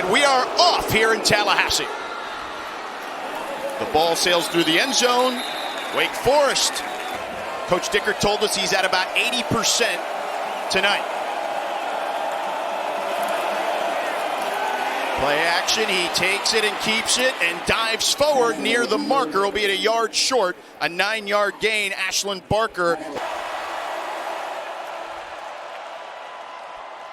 and we are off here in Tallahassee. The ball sails through the end zone. Wake Forest. Coach Dicker told us he's at about 80% tonight. Play action, he takes it and keeps it and dives forward near the marker, albeit a yard short. A 9-yard gain, Ashland Barker.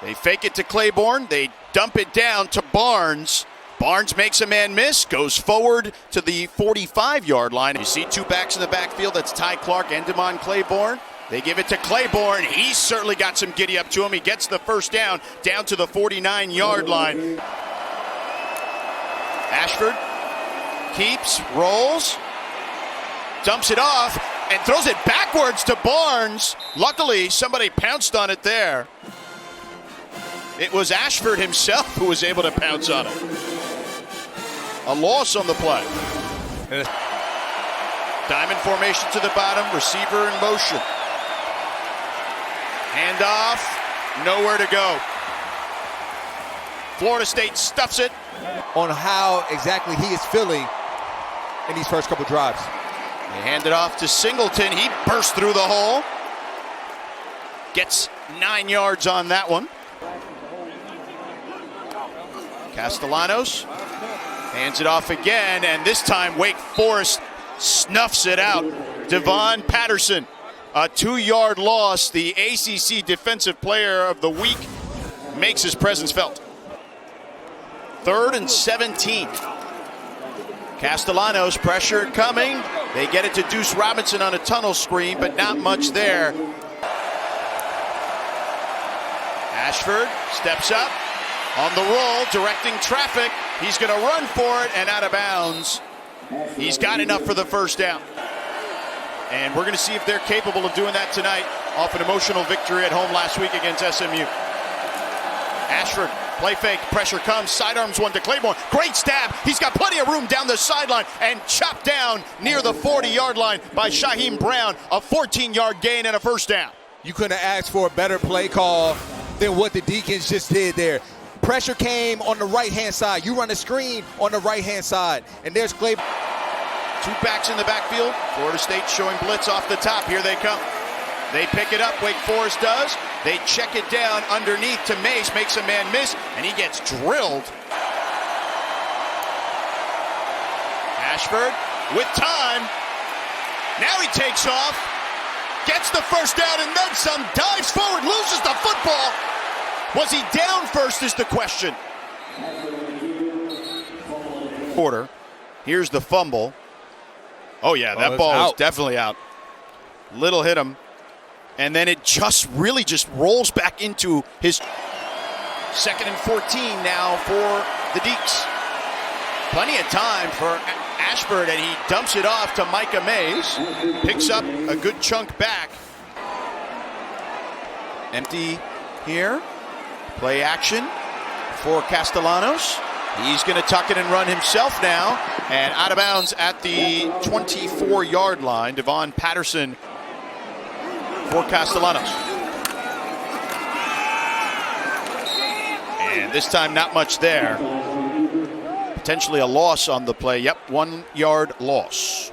They fake it to Claiborne. They dump it down to Barnes. Barnes makes a man miss, goes forward to the 45-yard line. You see two backs in the backfield. That's Ty Clark and Damon Claiborne. They give it to Claiborne. He's certainly got some giddy up to him. He gets the first down to the 49-yard line. Ashford keeps, rolls, dumps it off, and throws it backwards to Barnes. Luckily, somebody pounced on it there. It was Ashford himself who was able to pounce on it. A loss on the play. Diamond formation to the bottom, receiver in motion. Handoff, nowhere to go. Florida State stuffs it. On how exactly he is feeling in these first couple drives. They hand it off to Singleton. He burst through the hole. Gets 9 yards on that one. Castellanos hands it off again, and this time Wake Forest snuffs it out. Devon Patterson, a 2-yard loss. The ACC Defensive Player of the Week makes his presence felt. 3rd and 17. Castellanos, pressure coming. They get it to Duce Robinson on a tunnel screen, but not much there. Ashford steps up on the roll, directing traffic. He's going to run for it and out of bounds. He's got enough for the first down. And we're going to see if they're capable of doing that tonight off an emotional victory at home last week against SMU. Ashford, play fake, pressure comes, sidearms one to Claiborne. Great stab. He's got plenty of room down the sideline and chopped down near the 40-yard line by Shaheem Brown. A 14-yard gain and a first down. You couldn't have asked for a better play call than what the Deacons just did there. Pressure came on the right-hand side. You run a screen on the right-hand side, and there's Claiborne. Two backs in the backfield. Florida State showing blitz off the top. Here they come. They pick it up. Wake Forest does. They check it down underneath to Mace. Makes a man miss, and he gets drilled. Ashford with time. Now he takes off. Gets the first down and then some. Dives forward. Loses the football. Was he down first is the question. Quarter. Here's the fumble. Oh, yeah, that ball was definitely out. Little hit him. And then it just rolls back into his 2nd and 14 now for the Deeks. Plenty of time for Ashford, and he dumps it off to Micah Mays. Picks up a good chunk back. Empty here. Play action for Castellanos. He's going to tuck it and run himself now. And out of bounds at the 24-yard line. Devon Patterson for Castellanos. And this time not much there. Potentially a loss on the play. Yep, 1-yard loss.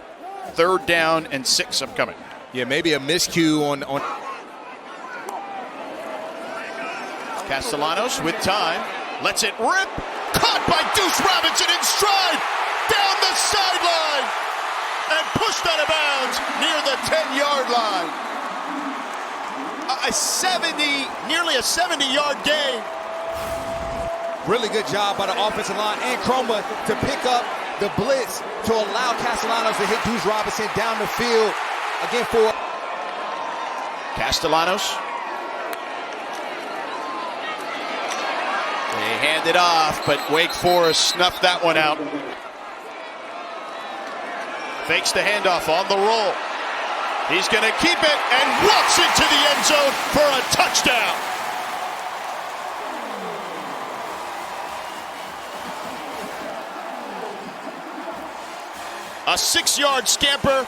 3rd down and 6 upcoming. Yeah, maybe a miscue on Castellanos with time. Lets it rip. Caught by Duce Robinson in stride. Down the sideline. And pushed out of bounds near the 10-yard line. Nearly a 70-yard gain. Really good job by the offensive line and Chroma to pick up the blitz to allow Castellanos to hit Duce Robinson down the field. Again for Castellanos. They hand it off, but Wake Forest snuffed that one out. Fakes the handoff on the roll. He's going to keep it and walks into the end zone for a touchdown. A 6-yard scamper,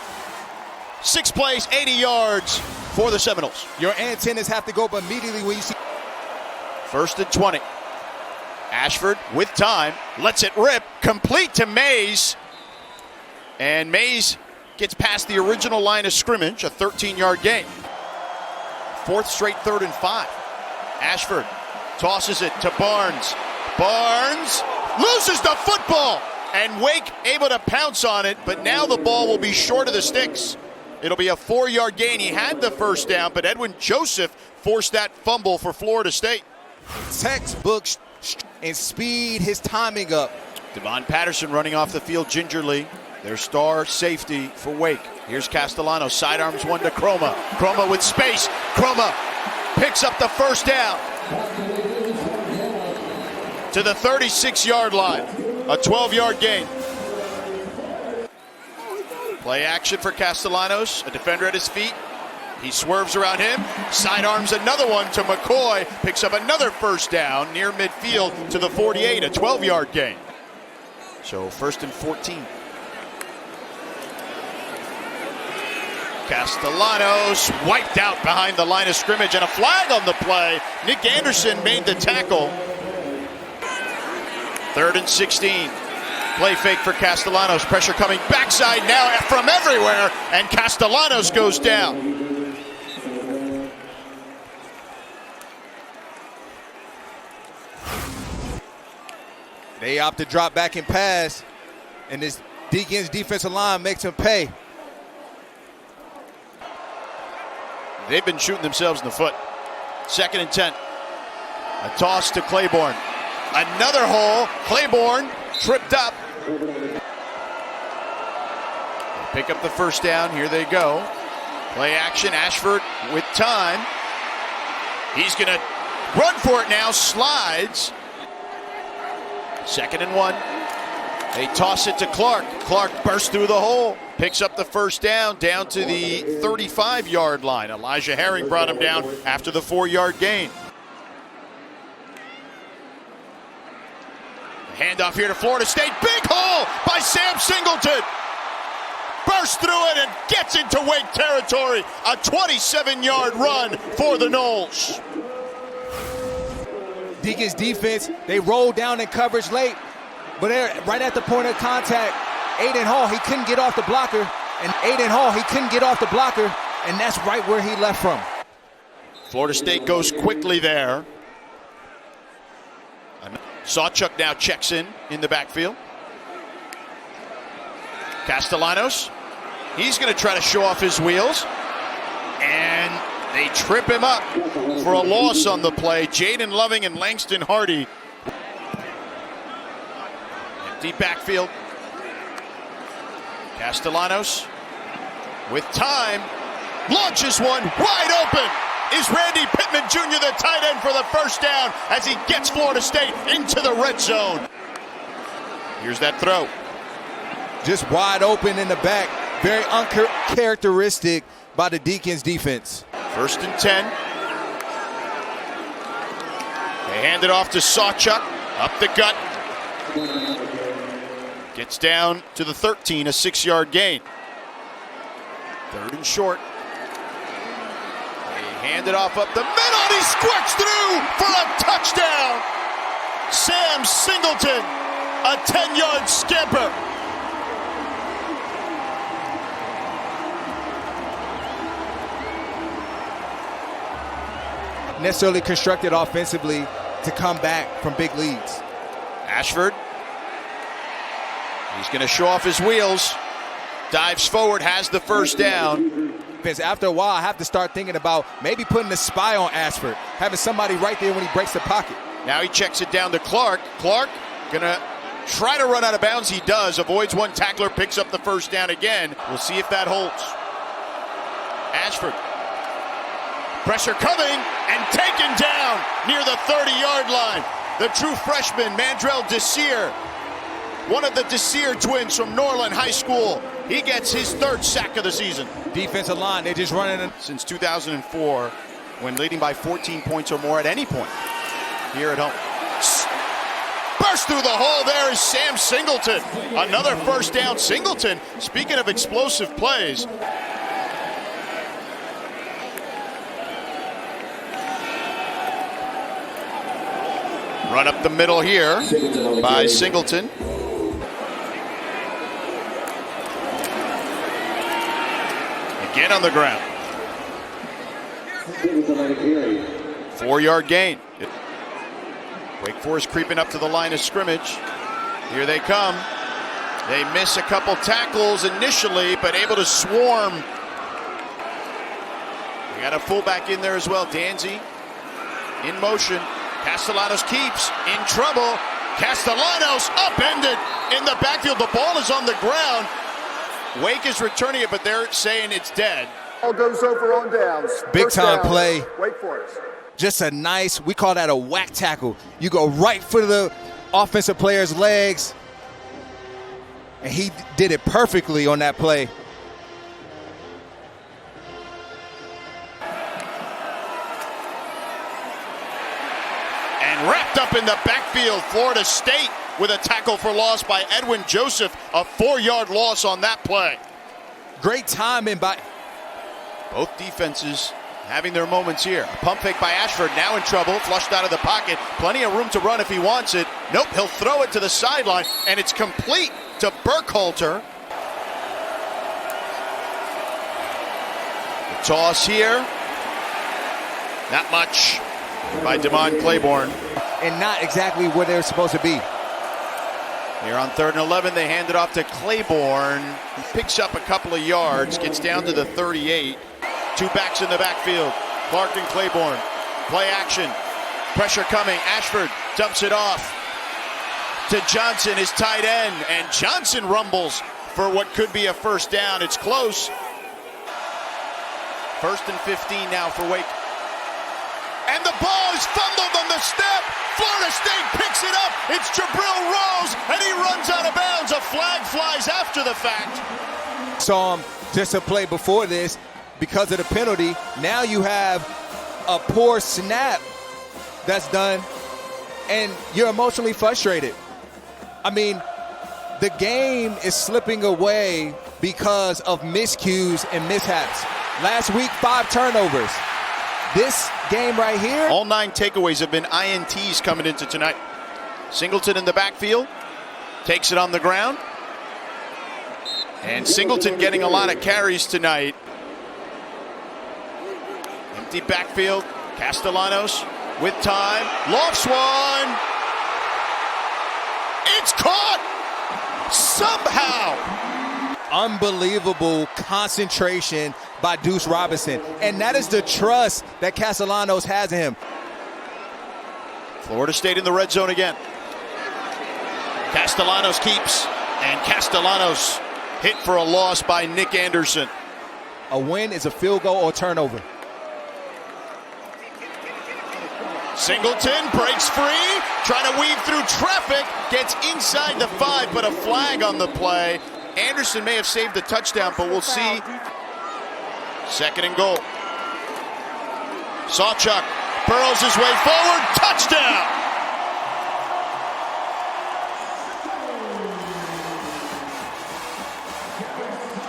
6 plays, 80 yards for the Seminoles. Your antennas have to go up immediately when you see. 1st and 20. Ashford with time, lets it rip, complete to Mays. And Mays gets past the original line of scrimmage, a 13-yard gain. Fourth straight 3rd and 5. Ashford tosses it to Barnes. Barnes loses the football, and Wake able to pounce on it, but now the ball will be short of the sticks. It'll be a 4-yard gain. He had the first down, but Edwin Joseph forced that fumble for Florida State. Textbook and speed his timing up. Devon Patterson running off the field gingerly. Their star safety for Wake. Here's Castellanos, sidearms one to Chroma. Chroma with space. Chroma picks up the first down to the 36-yard line. A 12-yard gain. Play action for Castellanos, a defender at his feet. He swerves around him, sidearms another one to McCoy, picks up another first down near midfield to the 48, a 12-yard gain. So 1st and 14. Castellanos wiped out behind the line of scrimmage, and a flag on the play. Nick Anderson made the tackle. 3rd and 16. Play fake for Castellanos. Pressure coming backside now from everywhere, and Castellanos goes down. They opt to drop back and pass, and this Deacons defensive line makes him pay. They've been shooting themselves in the foot. 2nd and 10. A toss to Claiborne. Another hole. Claiborne tripped up. They pick up the first down. Here they go. Play action. Ashford with time. He's going to run for it now. Slides. 2nd and 1. They toss it to Clark. Clark bursts through the hole. Picks up the first down to the 35-yard line. Elijah Herring brought him down after the 4-yard gain. Handoff here to Florida State. Big hole by Sam Singleton. Bursts through it and gets into Wake territory. A 27-yard run for the Noles. Deacons defense, they rolled down in coverage late, but they're right at the point of contact. Aiden Hall, he couldn't get off the blocker, and that's right where he left from. Florida State goes quickly there. Sawchuk now checks in the backfield. Castellanos, he's going to try to show off his wheels, and they trip him up for a loss on the play. Jaden Loving and Langston Hardy. Empty backfield. Castellanos with time launches one wide open. Is Randy Pittman Jr. the tight end for the first down as he gets Florida State into the red zone. Here's that throw. Just wide open in the back. Very uncharacteristic by the Deacons defense. 1st and 10. They hand it off to Sawchuk. Up the gut. Gets down to the 13, a 6-yard gain. 3rd and short. They hand it off up the middle, and he squirts through for a touchdown. Sam Singleton, a 10-yard scamper. Necessarily constructed offensively to come back from big leads. Ashford. He's going to show off his wheels. Dives forward, has the first down. After a while, I have to start thinking about maybe putting a spy on Ashford, having somebody right there when he breaks the pocket. Now he checks it down to Clark. Clark going to try to run out of bounds. He does. Avoids one tackler, picks up the first down again. We'll see if that holds. Ashford. Pressure coming and taken down near the 30-yard line. The true freshman, Mandrell Desir, one of the Desir twins from Norland High School. He gets his 3rd sack of the season. Defensive line, they're just running. Since 2004, when leading by 14 points or more at any point here at home. Burst through the hole, there is Sam Singleton. Another first down. Singleton, speaking of explosive plays. Run up the middle here by Singleton. Again on the ground. 4-yard gain. Wake Forest creeping up to the line of scrimmage. Here they come. They miss a couple tackles initially, but able to swarm. We got a fullback in there as well. Danzy in motion. Castellanos keeps in trouble. Castellanos upended in the backfield. The ball is on the ground. Wake is returning it, but they're saying it's dead. All goes over on downs. Big time play. Wake Forest. Just a nice, we call that a whack tackle. You go right for the offensive player's legs. And he did it perfectly on that play. And wrapped up in the backfield, Florida State with a tackle for loss by Edwin Joseph. A 4-yard loss on that play. Great timing by both defenses having their moments here. A pump fake by Ashford, now in trouble, flushed out of the pocket. Plenty of room to run if he wants it. Nope, he'll throw it to the sideline, and it's complete to Burkhalter. The toss here. Not much by Damon Claiborne. and not exactly where they're supposed to be. Here on 3rd and 11, they hand it off to Claiborne. He picks up a couple of yards, gets down to the 38. Two backs in the backfield, Clark and Claiborne. Play action, pressure coming. Ashford dumps it off to Johnson, his tight end, and Johnson rumbles for what could be a first down. It's close. 1st and 15 now for Wake. And the ball is fumbled on the step. Florida State picks it up. It's Jabril Rose, and he runs out of bounds. A flag flies after the fact. Saw him just a play before this because of the penalty. Now you have a poor snap that's done, and you're emotionally frustrated. I mean, the game is slipping away because of miscues and mishaps. Last week, 5 turnovers. This game right here. All 9 takeaways have been INTs coming into tonight. Singleton in the backfield. Takes it on the ground. And Singleton getting a lot of carries tonight. Empty backfield. Castellanos with time. Lofts one. It's caught! Somehow! Unbelievable concentration by Duce Robinson. And that is the trust that Castellanos has in him. Florida State in the red zone again. Castellanos keeps, and Castellanos hit for a loss by Nick Anderson. A win is a field goal or turnover. Singleton breaks free, trying to weave through traffic, gets inside the 5, but a flag on the play. Anderson may have saved the touchdown, but we'll see. 2nd and goal. Sawchuk burrows his way forward, touchdown!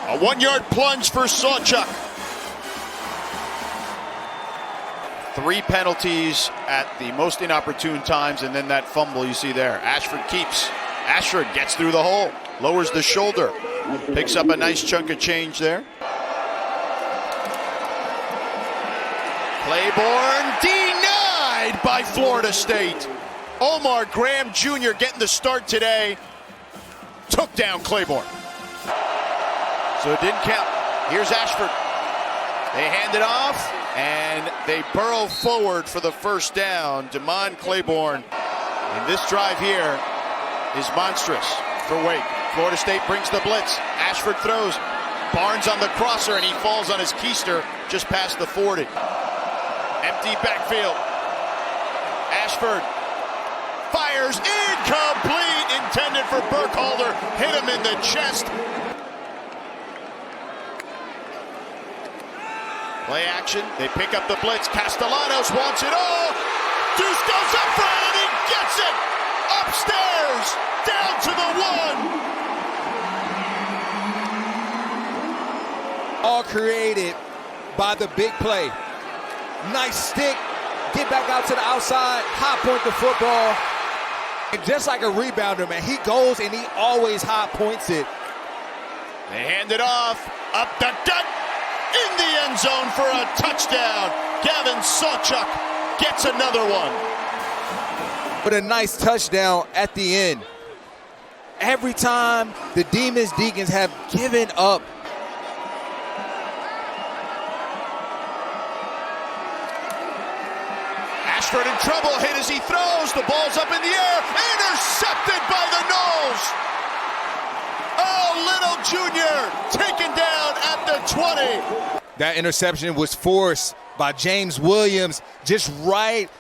A 1-yard plunge for Sawchuk. 3 penalties at the most inopportune times, and then that fumble you see there. Ashford keeps. Ashford gets through the hole, lowers the shoulder, picks up a nice chunk of change there. Claiborne denied by Florida State. Omar Graham Jr. getting the start today. Took down Claiborne. So it didn't count. Here's Ashford. They hand it off, and they burrow forward for the first down. Damon Claiborne. And this drive here is monstrous for Wake. Florida State brings the blitz. Ashford throws. Barnes on the crosser, and he falls on his keister just past the 40. Empty backfield. Ashford fires incomplete, intended for Burkhalter. Hit him in the chest. Play action. They pick up the blitz. Castellanos wants it all. Duce goes up front, and he gets it. Upstairs, down to the 1. All created by the big play. Nice stick, get back out to the outside, high point the football. And just like a rebounder, man, he goes and he always high points it. They hand it off, up the gut, in the end zone for a touchdown. Gavin Sawchuk gets another one. But a nice touchdown at the end. Every time the Demon Deacons have given up. Ashford in trouble, hit as he throws. The ball's up in the air, intercepted by the Noles. Oh, Little Jr. taken down at the 20. That interception was forced by James Williams, just right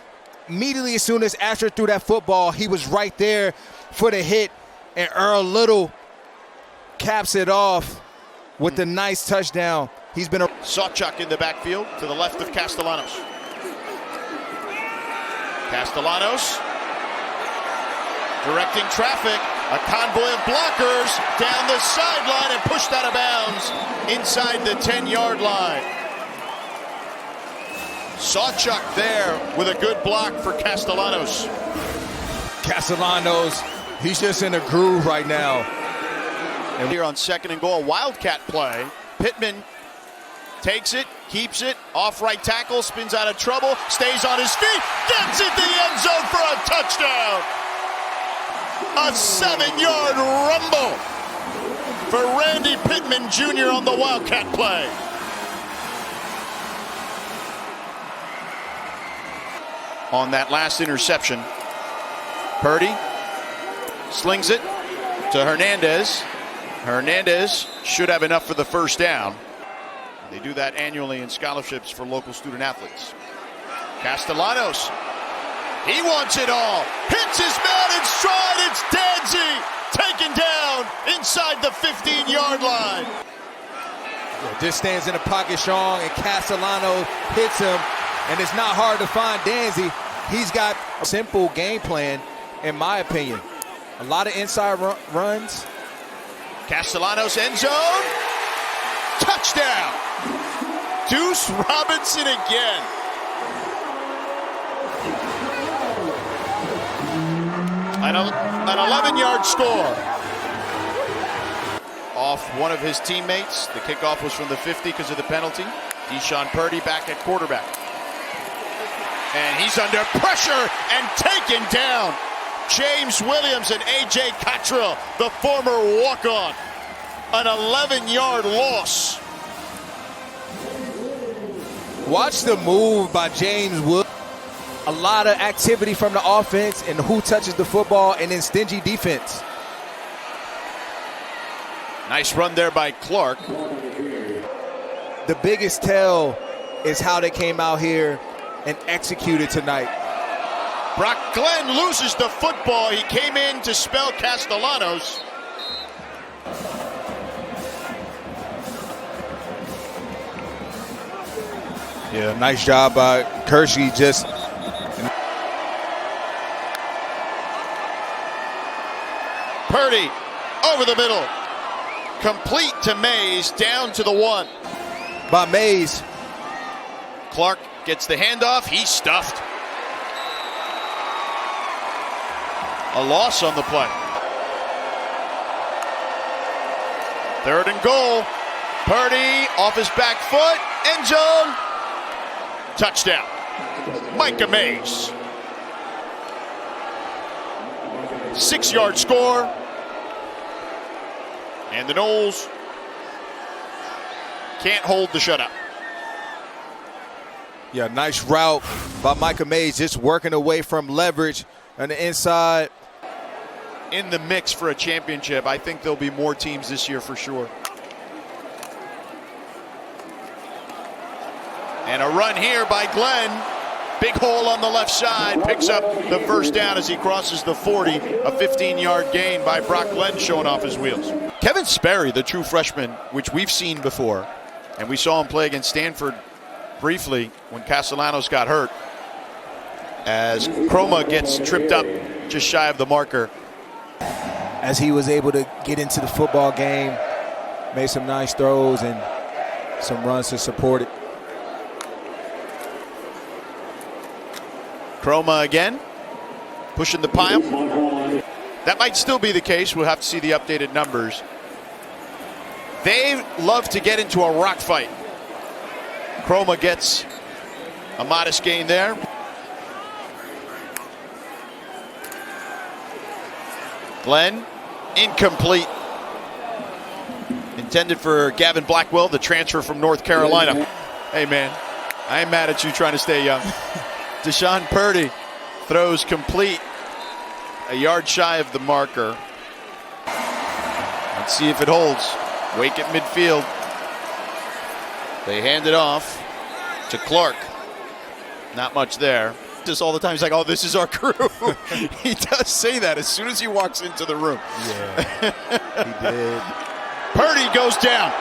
immediately as soon as Ashford threw that football. He was right there for the hit, and Earl Little caps it off with a nice touchdown. He's been a Sawchuk in the backfield to the left of Castellanos. Castellanos directing traffic, a convoy of blockers down the sideline and pushed out of bounds inside the 10-yard line. Sawchuk there with a good block for Castellanos. Castellanos, he's just in a groove right now. And here on 2nd and goal, wildcat play. Pittman takes it, keeps it, off right tackle, spins out of trouble, stays on his feet, gets it the end zone for a touchdown. A 7-yard rumble for Randy Pittman Jr. on the wildcat play. On that last interception, Purdy slings it to Hernandez. Hernandez should have enough for the first down. They do that annually in scholarships for local student athletes. Castellanos, he wants it all. Hits his man in stride. It's Danzy taken down inside the 15-yard line. Just stands in the pocket strong, and Castellanos hits him, and it's not hard to find Danzy. He's got a simple game plan, in my opinion. A lot of inside runs. Castellanos end zone. Touchdown. Duce Robinson again. An 11-yard score. Off one of his teammates. The kickoff was from the 50 because of the penalty. Deshaun Purdy back at quarterback. And he's under pressure and taken down. James Williams and A.J. Cottrell, the former walk-on. An 11-yard loss. Watch the move by James Williams. A lot of activity from the offense and who touches the football, and then stingy defense. Nice run there by Clark. The biggest tell is how they came out here and executed tonight. Brock Glenn loses the football. He came in to spell Castellanos. Yeah, nice job by Kershey. Just Purdy over the middle. Complete to Mays, down to the 1. by Mays. Clark gets the handoff. He's stuffed. A loss on the play. 3rd and goal. Purdy off his back foot. End zone. Touchdown. Micah Mays. 6-yard score. And the Noles can't hold the shutout. Yeah, nice route by Micah Mays, just working away from leverage on the inside. In the mix for a championship. I think there'll be more teams this year for sure. And a run here by Glenn. Big hole on the left side. Picks up the first down as he crosses the 40. A 15-yard gain by Brock Glenn showing off his wheels. Kevin Sperry, the true freshman, which we've seen before. And we saw him play against Stanford briefly when Castellanos got hurt. As Chroma gets tripped up just shy of the marker. As he was able to get into the football game, made some nice throws and some runs to support it. Chroma again, pushing the pile. That might still be the case. We'll have to see the updated numbers. They love to get into a rock fight. Chroma gets a modest gain there. Glenn, incomplete. Intended for Gavin Blackwell, the transfer from North Carolina. Hey, man, I ain't mad at you trying to stay young. Deshaun Purdy throws complete, a yard shy of the marker. Let's see if it holds. Wake at midfield. They hand it off to Clark. Not much there. Just all the time, he's like, oh, this is our crew. He does say that as soon as he walks into the room. Yeah, he did. Purdy goes down.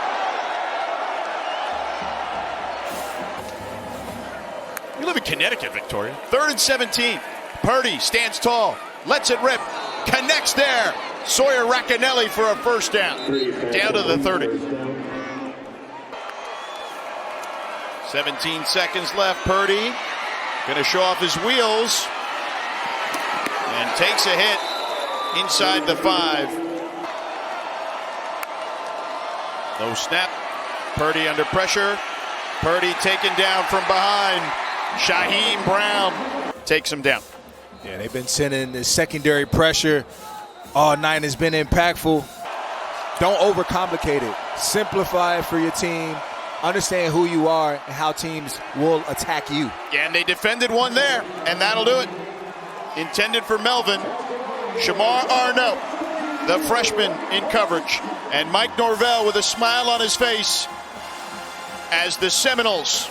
You live in Connecticut, Victoria. 3rd and 17. Purdy stands tall, lets it rip, connects there. Sawyer Racanelli for a first down. Down to the 30. 17 seconds left. Purdy going to show off his wheels and takes a hit inside the 5. No snap. Purdy under pressure. Purdy taken down from behind. Shaheem Brown takes him down. Yeah, they've been sending the secondary pressure all night. Has been impactful. Don't overcomplicate it. Simplify it for your team. Understand who you are and how teams will attack you. Yeah, and they defended one there, and that'll do it. Intended for Melvin. Shamar Arno, the freshman, in coverage. And Mike Norvell with a smile on his face as the Seminoles